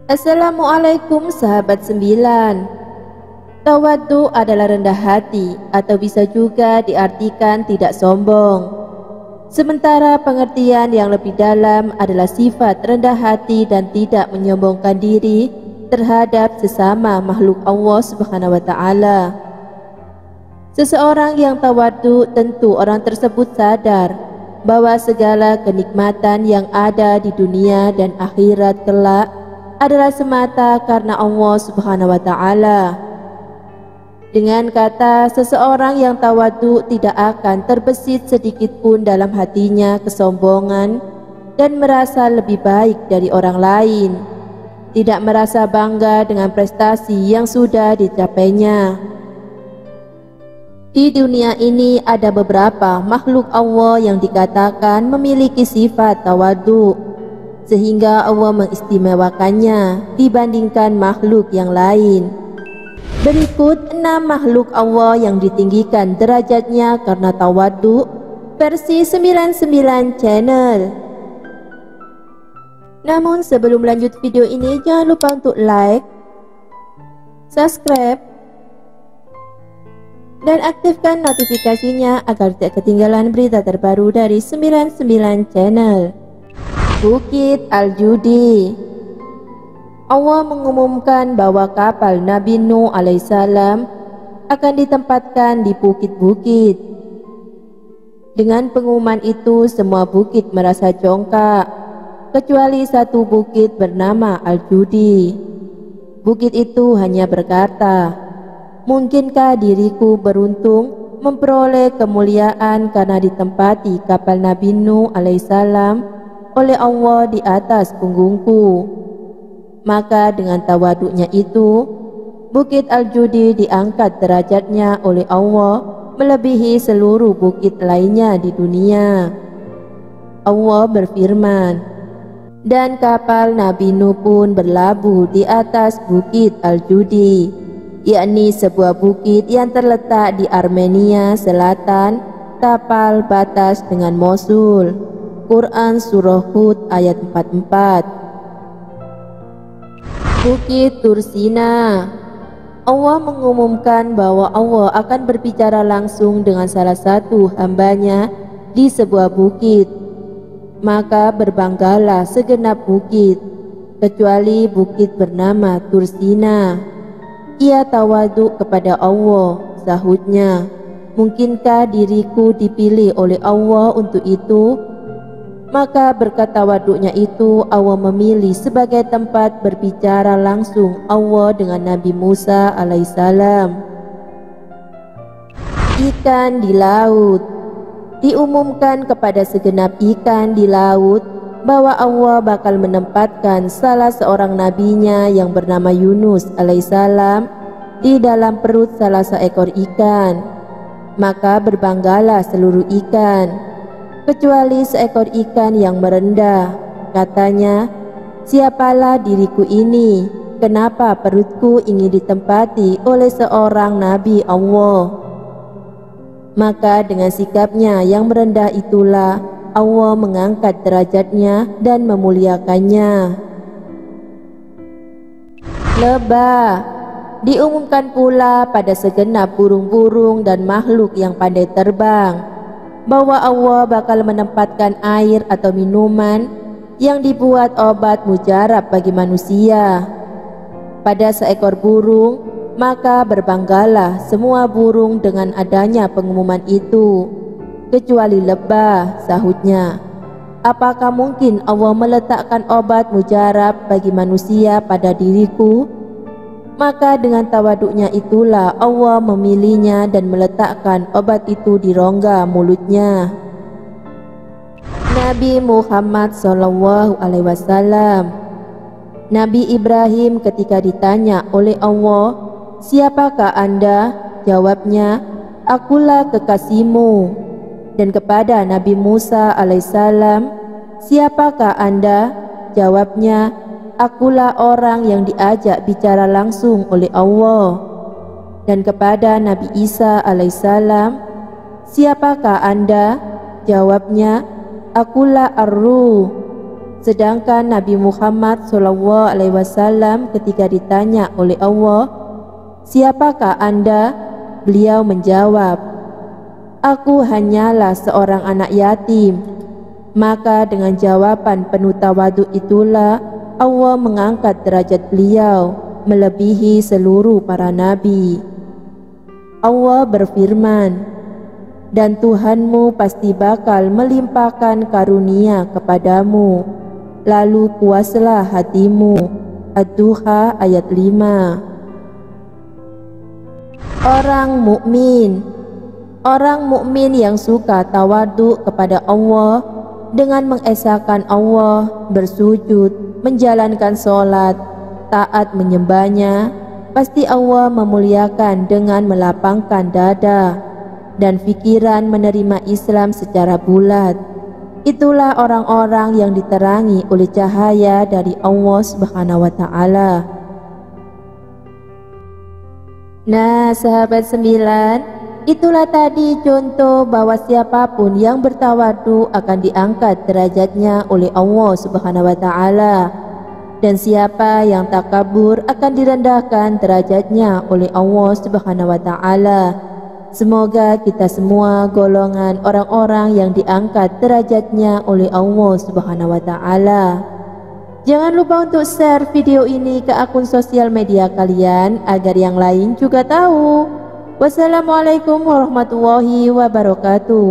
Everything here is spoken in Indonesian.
Assalamualaikum sahabat sembilan. Tawadhu adalah rendah hati atau bisa juga diartikan tidak sombong. Sementara pengertian yang lebih dalam adalah sifat rendah hati dan tidak menyombongkan diri terhadap sesama makhluk Allah Subhanahu wa taala. Seseorang yang tawadhu tentu orang tersebut sadar bahwa segala kenikmatan yang ada di dunia dan akhirat kelak adalah semata karena Allah Subhanahu wa taala. Dengan kata, seseorang yang tawadhu tidak akan terbesit sedikit pun dalam hatinya kesombongan dan merasa lebih baik dari orang lain. Tidak merasa bangga dengan prestasi yang sudah dicapainya. Di dunia ini ada beberapa makhluk Allah yang dikatakan memiliki sifat tawadhu, sehingga Allah mengistimewakannya dibandingkan makhluk yang lain. Berikut 6 makhluk Allah yang ditinggikan derajatnya karena tawadhu versi 99 Channel. Namun sebelum lanjut video ini, jangan lupa untuk like, subscribe, dan aktifkan notifikasinya agar tidak ketinggalan berita terbaru dari 99 Channel. Bukit Al-Judi. Allah mengumumkan bahwa kapal Nabi Nuh alaihissalam akan ditempatkan di bukit-bukit. Dengan pengumuman itu, semua bukit merasa congkak, kecuali satu bukit bernama Al-Judi. Bukit itu hanya berkata, "Mungkinkah diriku beruntung memperoleh kemuliaan karena ditempati kapal Nabi Nuh alaihissalam oleh Allah di atas punggungku?" Maka dengan tawaduknya itu, Bukit Al-Judi diangkat derajatnya oleh Allah melebihi seluruh bukit lainnya di dunia. Allah berfirman, "Dan kapal Nabi Nuh pun berlabuh di atas Bukit Al-Judi," yakni sebuah bukit yang terletak di Armenia Selatan, tapal batas dengan Mosul. Quran Surah Hud ayat 44. Bukit Tursina. Allah mengumumkan bahwa Allah akan berbicara langsung dengan salah satu hambanya di sebuah bukit. Maka berbanggalah segenap bukit, kecuali bukit bernama Tursina. Ia tawadhu kepada Allah, sahutnya, "Mungkinkah diriku dipilih oleh Allah untuk itu?" Maka berkat tawaduknya itu, Allah memilih sebagai tempat berbicara langsung Allah dengan Nabi Musa alaihissalam. Ikan di laut. Diumumkan kepada segenap ikan di laut bahwa Allah bakal menempatkan salah seorang nabinya yang bernama Yunus alaihissalam di dalam perut salah seekor ikan. Maka berbanggalah seluruh ikan, kecuali seekor ikan yang merendah. Katanya, "Siapalah diriku ini? Kenapa perutku ingin ditempati oleh seorang nabi Allah?" Maka dengan sikapnya yang merendah itulah Allah mengangkat derajatnya dan memuliakannya. Lebah. Diumumkan pula pada segenap burung-burung dan makhluk yang pandai terbang bahwa Allah bakal menempatkan air atau minuman yang dibuat obat mujarab bagi manusia pada seekor burung. Maka berbanggalah semua burung dengan adanya pengumuman itu, kecuali lebah, sahutnya, "Apakah mungkin Allah meletakkan obat mujarab bagi manusia pada diriku?" Maka dengan tawaduknya itulah Allah memilihnya dan meletakkan obat itu di rongga mulutnya. Nabi Muhammad SAW. Nabi Ibrahim ketika ditanya oleh Allah, "Siapakah Anda?" Jawabnya, "Akulah kekasihmu." Dan kepada Nabi Musa alaihissalam, "Siapakah Anda?" Jawabnya, "Akulah orang yang diajak bicara langsung oleh Allah." Dan kepada Nabi Isa alaihissalam, "Siapakah Anda?" Jawabnya, "Akulah Ar-Ruh." Sedangkan Nabi Muhammad SAW ketika ditanya oleh Allah, "Siapakah Anda?" Beliau menjawab, "Aku hanyalah seorang anak yatim." Maka dengan jawaban penuh tawadhu itulah Allah mengangkat derajat beliau melebihi seluruh para nabi. Allah berfirman, "Dan Tuhanmu pasti bakal melimpahkan karunia kepadamu, lalu puaslah hatimu." Ad-Duha ayat 5. Orang mukmin yang suka tawadhu kepada Allah dengan mengesahkan Allah, bersujud, menjalankan sholat, taat menyembahnya, pasti Allah memuliakan dengan melapangkan dada dan pikiran menerima Islam secara bulat. Itulah orang-orang yang diterangi oleh cahaya dari Allah Subhanahu wa Ta'ala. Nah, sahabat 9, itulah tadi contoh bahwa siapapun yang bertawadhu akan diangkat derajatnya oleh Allah Subhanahu wa Ta'ala, dan siapa yang takabur akan direndahkan derajatnya oleh Allah Subhanahu wa Ta'ala. Semoga kita semua golongan orang-orang yang diangkat derajatnya oleh Allah Subhanahu wa Ta'ala. Jangan lupa untuk share video ini ke akun sosial media kalian agar yang lain juga tahu. Wassalamualaikum warahmatullahi wabarakatuh.